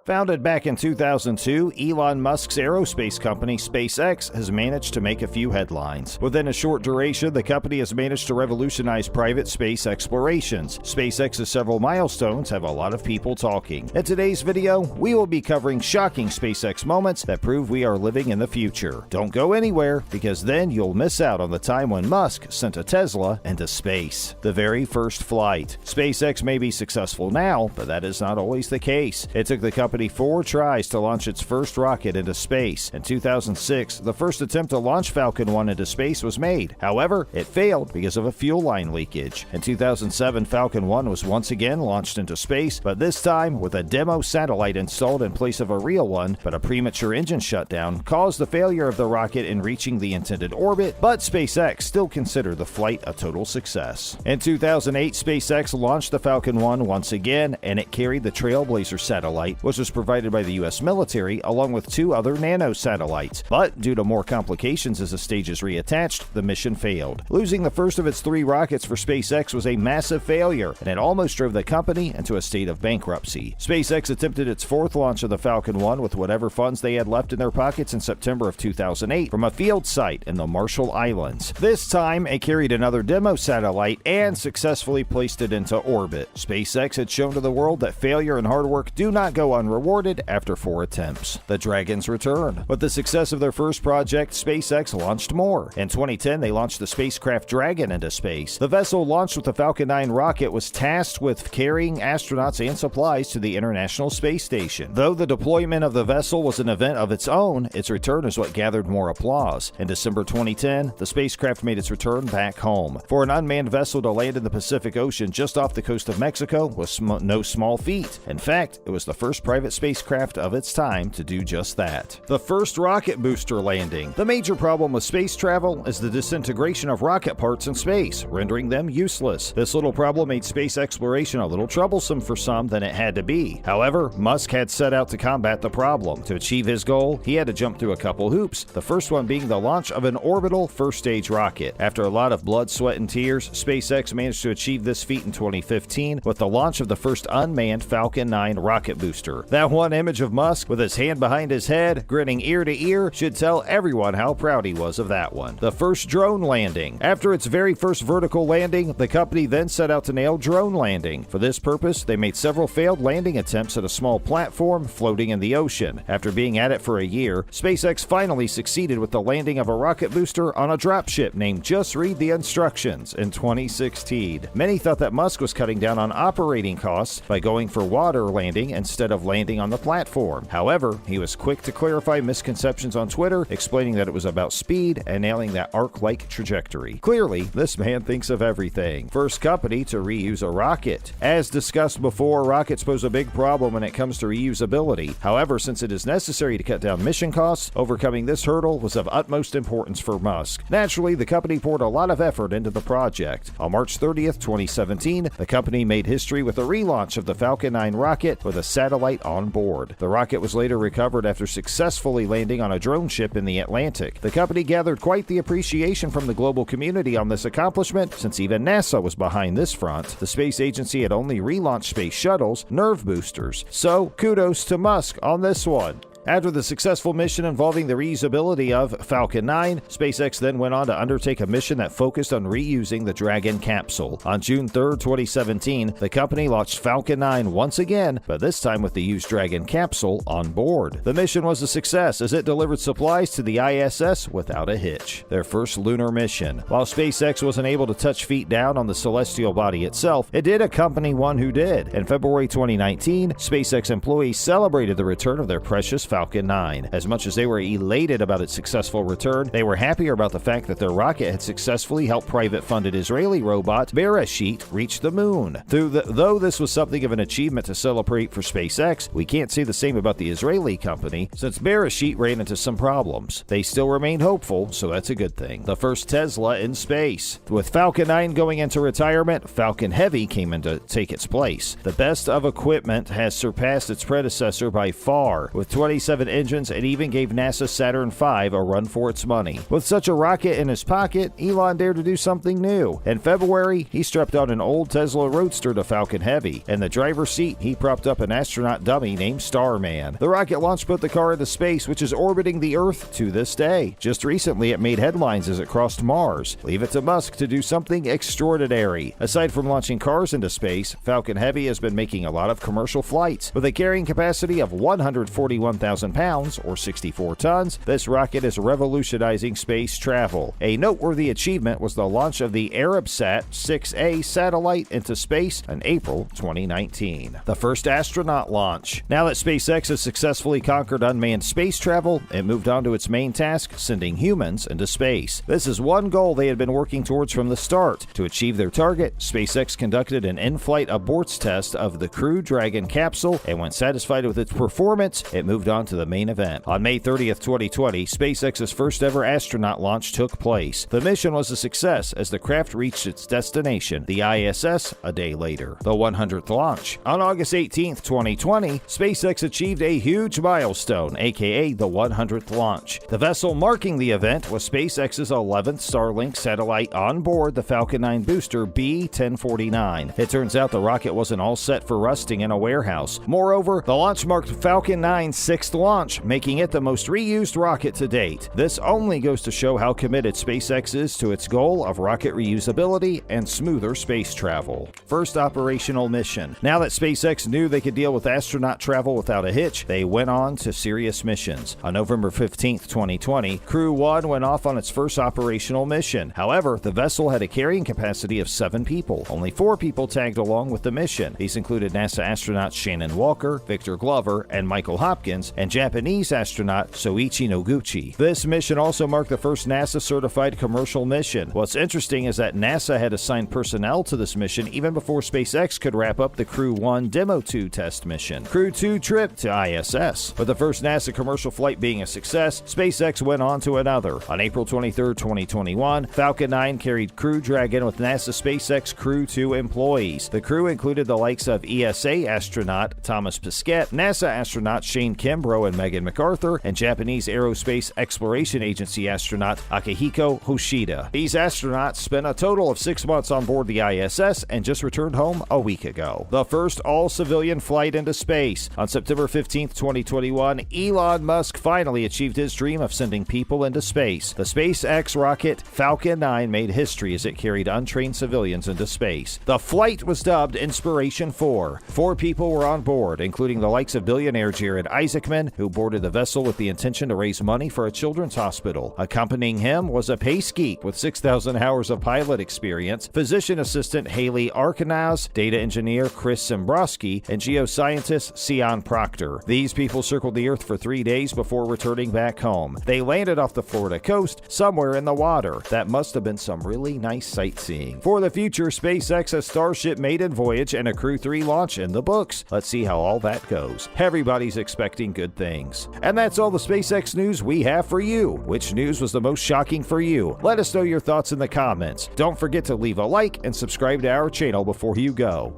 Founded back in 2002, Elon Musk's aerospace company SpaceX has managed to make a few headlines. Within a short duration, the company has managed to revolutionize private space explorations. SpaceX's several milestones have a lot of people talking. In today's video, we will be covering shocking SpaceX moments that prove we are living in the future. Don't go anywhere, because then you'll miss out on the time when Musk sent a Tesla into space. The very first flight. SpaceX may be successful now, but that is not always the case. It took the company 4 tries to launch its first rocket into space. In 2006, the first attempt to launch Falcon 1 into space was made. However, it failed because of a fuel line leakage. In 2007, Falcon 1 was once again launched into space, but this time with a demo satellite installed in place of a real one, but a premature engine shutdown caused the failure of the rocket in reaching the intended orbit, but SpaceX still considered the flight a total success. In 2008, SpaceX launched the Falcon 1 once again, and it carried the Trailblazer satellite, which was provided by the U.S. military, along with 2 other nano satellites. But due to more complications as the stages reattached, the mission failed. Losing the first of its 3 rockets for SpaceX was a massive failure, and it almost drove the company into a state of bankruptcy. SpaceX attempted its 4th launch of the Falcon 1 with whatever funds they had left in their pockets in September of 2008 from a field site in the Marshall Islands. This time, it carried another demo satellite and successfully placed it into orbit. SpaceX had shown to the world that failure and hard work do not go unrewarded after 4 attempts. The Dragon's return. With the success of their first project, SpaceX launched more. In 2010, they launched the spacecraft Dragon into space. The vessel launched with the Falcon 9 rocket was tasked with carrying astronauts and supplies to the International Space Station. Though the deployment of the vessel was an event of its own, its return is what gathered more applause. In December 2010, the spacecraft made its return back home. For an unmanned vessel to land in the Pacific Ocean just off the coast of Mexico was no small feat. In fact, it was the first private spacecraft of its time to do just that. The first rocket booster landing. The major problem with space travel is the disintegration of rocket parts in space, rendering them useless. This little problem made space exploration a little troublesome for some than it had to be. However, Musk had set out to combat the problem. To achieve his goal, he had to jump through a couple hoops, the first one being the launch of an orbital first-stage rocket. After a lot of blood, sweat, and tears, SpaceX managed to achieve this feat in 2015 with the launch of the first unmanned Falcon 9 rocket booster. That one image of Musk with his hand behind his head, grinning ear to ear, should tell everyone how proud he was of that one. The first drone landing. After its very first vertical landing, the company then set out to nail drone landing. For this purpose, they made several failed landing attempts at a small platform floating in the ocean. After being at it for a year, SpaceX finally succeeded with the landing of a rocket booster on a dropship named Just Read the Instructions in 2016. Many thought that Musk was cutting down on operating costs by going for water landing instead of landing on the platform. However, he was quick to clarify misconceptions on Twitter, explaining that it was about speed and nailing that arc-like trajectory. Clearly, this man thinks of everything. First company to reuse a rocket. As discussed before, rockets pose a big problem when it comes to reusability. However, since it is necessary to cut down mission costs, overcoming this hurdle was of utmost importance for Musk. Naturally, the company poured a lot of effort into the project. On March 30th, 2017, the company made history with a relaunch of the Falcon 9 rocket with a satellite on board. The rocket was later recovered after successfully landing on a drone ship in the Atlantic. The company gathered quite the appreciation from the global community on this accomplishment, since even NASA was behind this front. The space agency had only relaunched space shuttles, nerve boosters. So, kudos to Musk on this one. After the successful mission involving the reusability of Falcon 9, SpaceX then went on to undertake a mission that focused on reusing the Dragon capsule. On June 3, 2017, the company launched Falcon 9 once again, but this time with the used Dragon capsule on board. The mission was a success as it delivered supplies to the ISS without a hitch. Their first lunar mission. While SpaceX wasn't able to touch feet down on the celestial body itself, it did accompany one who did. In February 2019, SpaceX employees celebrated the return of their precious Falcon 9. As much as they were elated about its successful return, they were happier about the fact that their rocket had successfully helped private-funded Israeli robot Bereshit reach the moon. Though this was something of an achievement to celebrate for SpaceX, we can't say the same about the Israeli company, since Bereshit ran into some problems. They still remain hopeful, so that's a good thing. The first Tesla in space. With Falcon 9 going into retirement, Falcon Heavy came in to take its place. The best of equipment has surpassed its predecessor by far, with 26 37 engines, and even gave NASA's Saturn V a run for its money. With such a rocket in his pocket, Elon dared to do something new. In February, he strapped on an old Tesla Roadster to Falcon Heavy. In the driver's seat, he propped up an astronaut dummy named Starman. The rocket launch put the car into space, which is orbiting the Earth to this day. Just recently, it made headlines as it crossed Mars. Leave it to Musk to do something extraordinary. Aside from launching cars into space, Falcon Heavy has been making a lot of commercial flights. With a carrying capacity of 141,000 pounds, or 64 tons, this rocket is revolutionizing space travel. A noteworthy achievement was the launch of the Arabsat 6A satellite into space in April 2019. The first astronaut launch. Now that SpaceX has successfully conquered unmanned space travel, it moved on to its main task, sending humans into space. This is one goal they had been working towards from the start. To achieve their target, SpaceX conducted an in-flight aborts test of the Crew Dragon capsule, and when satisfied with its performance, it moved on to the main event. On May 30th, 2020, SpaceX's first ever astronaut launch took place. The mission was a success as the craft reached its destination, the ISS, a day later. The 100th launch. On August 18th, 2020, SpaceX achieved a huge milestone, aka the 100th launch. The vessel marking the event was SpaceX's 11th Starlink satellite on board the Falcon 9 booster B-1049. It turns out the rocket wasn't all set for rusting in a warehouse. Moreover, the launch marked Falcon 9's 6th launch, making it the most reused rocket to date. This only goes to show how committed SpaceX is to its goal of rocket reusability and smoother space travel. First operational mission. Now that SpaceX knew they could deal with astronaut travel without a hitch, they went on to serious missions. On November 15th, 2020, Crew 1 went off on its first operational mission. However, the vessel had a carrying capacity of 7 people. Only 4 people tagged along with the mission. These included NASA astronauts Shannon Walker, Victor Glover, and Michael Hopkins, and Japanese astronaut Soichi Noguchi. This mission also marked the first NASA-certified commercial mission. What's interesting is that NASA had assigned personnel to this mission even before SpaceX could wrap up the Crew 1 Demo 2 test mission. Crew 2 trip to ISS. With the first NASA commercial flight being a success, SpaceX went on to another. On April 23, 2021, Falcon 9 carried Crew Dragon with NASA SpaceX Crew 2 employees. The crew included the likes of ESA astronaut Thomas Pesquet, NASA astronaut Shane Kimbrough and Megan MacArthur, and Japanese Aerospace Exploration Agency astronaut Akihiko Hoshida. These astronauts spent a total of 6 months on board the ISS and just returned home a week ago. The first all-civilian flight into space. On September 15, 2021, Elon Musk finally achieved his dream of sending people into space. The SpaceX rocket Falcon 9 made history as it carried untrained civilians into space. The flight was dubbed Inspiration 4. 4 people were on board, including the likes of billionaire Jared Isaacman, who boarded the vessel with the intention to raise money for a children's hospital. Accompanying him was a pace geek with 6,000 hours of pilot experience, physician assistant Haley Arkanaz, data engineer Chris Simbrowski, and geoscientist Sion Proctor. These people circled the Earth for 3 days before returning back home. They landed off the Florida coast, somewhere in the water. That must have been some really nice sightseeing. For the future, SpaceX has Starship maiden voyage and a Crew 3 launch in the books. Let's see how all that goes. Everybody's expecting good things. And that's all the SpaceX news we have for you. Which news was the most shocking for you? Let us know your thoughts in the comments. Don't forget to leave a like and subscribe to our channel before you go.